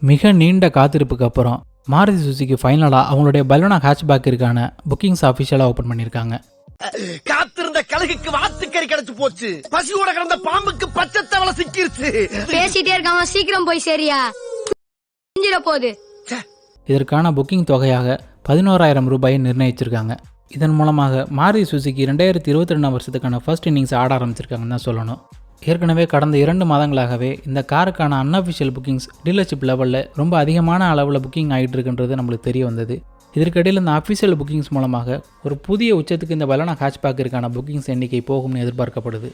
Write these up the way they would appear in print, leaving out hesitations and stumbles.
மிக நீண்ட காத்திருப்புக்கு அப்புறம் மாருதி சுசுகி ஃபைனலாக அவங்களுடைய பலோனா ஹேட்ச்பேக்கிற்கான புக்கிங்ஸ் அஃபிஷியலாக ஓப்பன் பண்ணியிருக்காங்க. காத்திருந்த கழுகுக்கு வாத்துக்கறி கிடைச்சு போச்சு. பசியோட கிடந்த பாம்புக்கு பச்சை தவளை சிக்கிருச்சு. பேசிட்டே இருக்காம சீக்கிரம் போய் சரியா போகுது. இதற்கான புக்கிங் தொகையாக 11,000 ரூபாயை நிர்ணயிச்சிருக்காங்க. இதன் மூலமாக மாருதி சுசுகி 2022 வருஷத்துக்கான ஃபர்ஸ்ட் இன்னிங்ஸ் ஆட ஆரம்பிச்சிருக்காங்கன்னு தான் சொல்லணும். ஏற்கனவே கடந்த 2 மாதங்களாகவே இந்த காருக்கான அன்அஃபிஷியல் புக்கிங்ஸ் டீலர்ஷிப் லெவலில் ரொம்ப அதிகமான அளவில் புக்கிங் ஆகிட்டு இருக்குன்றது நம்மளுக்கு தெரிய வந்தது. இதற்கிடையில் இந்த அஃபிஷியல் புக்கிங்ஸ் மூலமாக ஒரு புதிய உச்சத்துக்கு இந்த பலோனா ஹேட்ச்பேக்கிற்கான புக்கிங்ஸ் எண்ணிக்கை போகும்னு எதிர்பார்க்கப்படுது.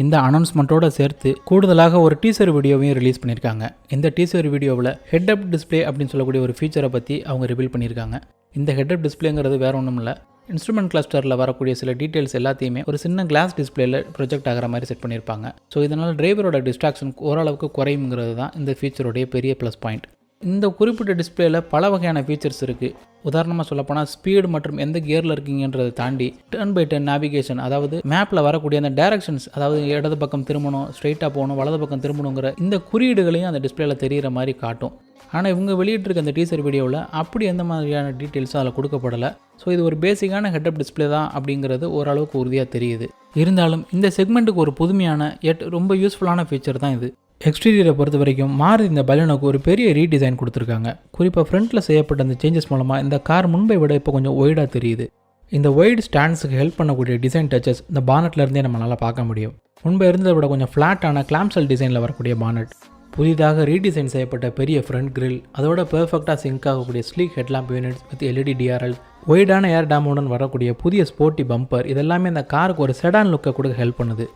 இந்த அனௌன்ஸ்மெண்ட்டோடு சேர்த்து கூடுதலாக ஒரு டீசர் வீடியோவையும் ரிலீஸ் பண்ணியிருக்காங்க. இந்த டீசர் வீடியோவில் ஹெட்அப் டிஸ்பிளே அப்படின்னு சொல்லக்கூடிய ஒரு ஃபீச்சரை பற்றி அவங்க ரிவீல் பண்ணியிருக்காங்க. இந்த ஹெட்அப் டிஸ்பிளேங்கிறது வேறு ஒன்றும் இல்லை, இன்ஸ்ட்ருமெண்ட் கிளஸ்டரில் வரக்கூடிய சில டீட்டெயில்ஸ் எல்லாத்தையுமே ஒரு சின்ன கிளாஸ் டிஸ்பிளேல ப்ரொஜெக்ட் ஆகிற மாதிரி செட் பண்ணியிருப்பாங்க. ஸோ இதனால் டிரைவரோட டிஸ்ட்ராக்ஷன் ஓரளவுக்கு குறையுங்கிறது தான் இந்த ஃபீச்சருடைய பெரிய ப்ளஸ் பாயிண்ட். இந்த குறிப்பிட்ட டிஸ்பிளேல பல வகையான ஃபீச்சர்ஸ் இருக்குது. உதாரணமாக சொல்லப்போனால் ஸ்பீடு மற்றும் எந்த கியரில் இருக்கீங்கன்றதை தாண்டி டர்ன் பை டர்ன் நேவிகேஷன், அதாவது மேப்பில் வரக்கூடிய அந்த டைரக்ஷன்ஸ், அதாவது இடது பக்கம் திரும்பணும், ஸ்ட்ரெயிட்டாக போகணும், வலது பக்கம் திரும்பணுங்கிற இந்த குறியீடுகளையும் அந்த டிஸ்பிளேல தெரிகிற மாதிரி காட்டும். ஆனால் இவங்க வெளியிட்டிருக்க அந்த டீசர் வீடியோவில் அப்படி எந்த மாதிரியான டீட்டெயில்ஸும் அதில் கொடுக்கப்படலை. ஸோ இது ஒரு பேசிக்கான ஹெட்அப் டிஸ்பிளே தான் அப்படிங்கிறது ஓரளவுக்கு உறுதியாக தெரியுது. இருந்தாலும் இந்த செக்மெண்ட்டுக்கு ஒரு புதுமையான எட் ரொம்ப யூஸ்ஃபுல்லான ஃபீச்சர் தான் இது. எக்ஸ்டீரியரை பொறுத்த வரைக்கும் மாருதி இந்த பலோனுக்கு ஒரு பெரிய ரீடிசைன் கொடுத்துருக்காங்க. குறிப்பாக ஃப்ரண்ட்டில் செய்யப்பட்ட அந்த சேஞ்சஸ் மூலமாக இந்த கார் முன்பை விட இப்போ கொஞ்சம் ஒய்டாக தெரியுது. இந்த ஒய்டு ஸ்டாண்ட்ஸுக்கு ஹெல்ப் பண்ணக்கூடிய டிசைன் டச்சஸ் இந்த பானட்லேருந்தே நம்ம நல்லா பார்க்க முடியும். முன்பை இருந்ததை விட கொஞ்சம் ஃப்ளாட்டான கிளாம்சல் டிசைனில் வரக்கூடிய பானட், புதிதாக ரீடிசைன் செய்யப்பட்ட பெரிய ஃப்ரண்ட் கிரில், அதோட பெர்ஃபெக்டாக சிங்க் ஆகக்கூடிய sleek headlamp units with LED DRL, ஒய்டான ஏர் டேமுடன் வரக்கூடிய புதிய ஸ்போர்ட்டி பம்பர், இதெல்லாமே இந்த காருக்கு ஒரு செடான் லுக்கை கொடுக்க ஹெல்ப் பண்ணுது.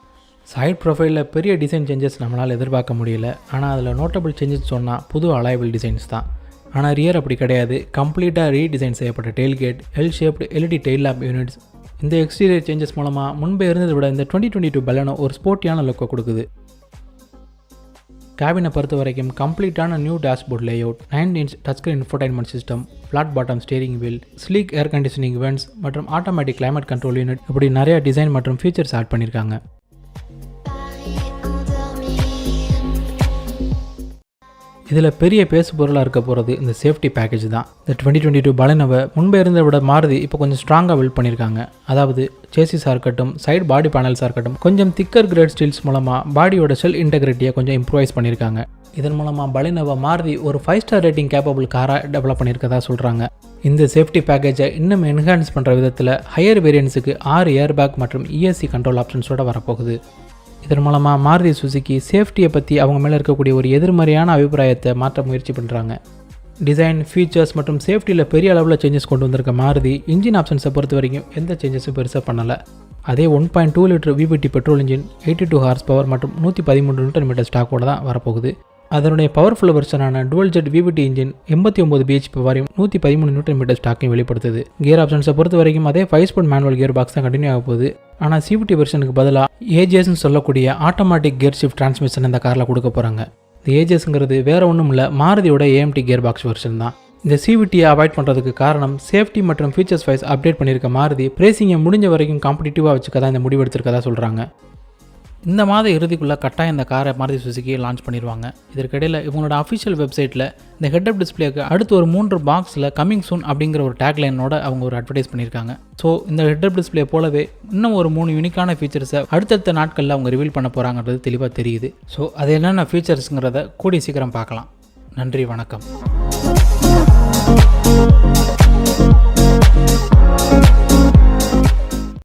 சைட் ப்ரொஃபைலில் பெரிய டிசைன் சேஞ்சஸ் நம்மளால் எதிர்பார்க்க முடியல. ஆனால் அதில் நோட்டபிள் சேஞ்சஸ் சொன்னால் புது அலாயபிள் டிசைன்ஸ் தான். ஆனால் ரியர் அப்படி கிடையாது. கம்ப்ளீட்டாக ரீடிசைன் செய்யப்பட்ட tailgate, L shaped LED tail lamp units. இந்த எக்ஸ்டீரியர் சேஞ்சஸ் மூலமாக முன்பே இருந்ததை விட இந்த 2022 பலோனோ ஒரு ஸ்போர்ட்டியான லுக்கை கொடுக்குது. கேபினை பொறுத்த வரைக்கும் கம்ப்ளீட்டான new dashboard layout, 9 inch touchscreen infotainment system, flat bottom steering wheel, sleek air conditioning vents மற்றும் ஆட்டோமேட்டிக் கிளைமேட் கண்ட்ரோல் யூனிட், இப்படி நிறைய டிசைன் மற்றும் ஃபீச்சர்ஸ் ஆட் பண்ணியிருக்காங்க. இதில் பெரிய பேசு பொருளாக இருக்க போகிறது இந்த சேஃப்டி பேக்கேஜ் தான். இந்த 2022 பலோனோவை முன்பே இருந்ததை விட மாருதி இப்போ கொஞ்சம் ஸ்ட்ராங்காக பில்ட் பண்ணியிருக்காங்க. அதாவது சேசிஸாக இருக்கட்டும், சைடு பாடி பேனல்ஸாக இருக்கட்டும், கொஞ்சம் திக்கர் கிரேட் ஸ்டீல்ஸ் மூலமாக பாடியோட செல் இன்டெகிரிட்டியை கொஞ்சம் இம்ப்ரூவைஸ் பண்ணியிருக்காங்க. இதன் மூலமாக பலோனோவை மாருதி ஒரு 5 ஸ்டார் ரேட்டிங் கேப்பபிள் காராக டெவலப் பண்ணியிருக்கதா சொல்கிறாங்க. இந்த சேஃப்டி பேக்கேஜை இன்னும் என்ஹான்ஸ் பண்ணுற விதத்தில் ஹையர் வேரியன்ஸுக்கு 6 ஏர் பேக் மற்றும் இஎஸ்சி கண்ட்ரோல் ஆப்ஷன்ஸோடு வரப்போகுது. இதன் மூலமாக மாருதி சுசுகி சேஃப்டியை பற்றி அவங்க மேலே இருக்கக்கூடிய ஒரு எதிர்மறையான அபிப்பிராயத்தை மாற்ற முயற்சி பண்ணுறாங்க. டிசைன், ஃபீச்சர்ஸ் மற்றும் சேஃப்டியில் பெரிய அளவில் சேஞ்சஸ் கொண்டு வந்திருக்க மாருதி இன்ஜின் ஆப்ஷன்ஸை பொறுத்த வரைக்கும் எந்த சேஞ்சஸும் பெருசாக பண்ணலை. அதே 1.2 litre VVT petrol engine 82 horse power மற்றும் 113 நியூட்டன் ஸ்டாக்கோடு தான் வரப்போகுது. அதனுடைய பவர்ஃபுல் வெர்ஷனான DualJet விபிடி இன்ஜின் 89 bhp வரையும் 113 நியூட்டன் ஸ்டாக்கையும் வெளிப்படுத்துது. கியர் ஆப்ஷன்ஸை பொறுத்த வரைக்கும் அதே 5 ஸ்பீட் மேனுவல் கியர் பாக்ஸ் தான் கண்டினியூ ஆக போகுது. ஆனால் சிவிடி வெர்ஷனுக்கு பதிலாக ஏஜிஎஸ்ன்னு சொல்லக்கூடிய ஆட்டோமேட்டிக் கியர் ஷிஃப்ட் டிரான்ஸ்மிஷன் இந்த காரில் கொடுக்க போகிறாங்க. இந்த ஏஜிஎஸ்ங்கிறது வேறு ஒன்றும் இல்லை, மாருதியோட ஏஎம்டி கியர் பாக்ஸ் வெர்ஷன் தான். இந்த சிவிடியை அவாய்ட் பண்ணுறதுக்கு காரணம் சேஃப்டி மற்றும் ஃபீச்சர்ஸ் வைஸ் அப்டேட் பண்ணியிருக்க மாருதி பிரேசிங்கை முடிஞ்ச வரைக்கும் காம்படிட்டிவாக வச்சுக்க தான் இந்த முடிவு எடுத்திருக்கதா சொல்கிறாங்க. இந்த மாத இறுதிக்குள்ளே கட்டாயம் இந்த காரை மாருதி சுசுகி லான்ச் பண்ணிடுவாங்க. இதற்கிடையில் இவங்களோட அஃபிஷியல் வெப்சைட்டில் இந்த ஹெட்அப் டிஸ்பிளேக்கு அடுத்து ஒரு 3 பாக்ஸில் கமிங் சூன் அப்படிங்கிற ஒரு டேக்லைனோட அவங்க ஒரு அட்வர்டைஸ் பண்ணியிருக்காங்க. ஸோ இந்த ஹெட்அப் டிஸ்பிளே போலவே இன்னும் ஒரு 3 யூனிக்கான ஃபீச்சர்ஸை அடுத்தடுத்த நாட்களில் அவங்க ரிவீல் பண்ண போகிறாங்கன்றது தெளிவாக தெரியுது. ஸோ அது என்னென்ன ஃபீச்சர்ஸுங்கிறத கூடிய சீக்கிரம் பார்க்கலாம். நன்றி, வணக்கம்.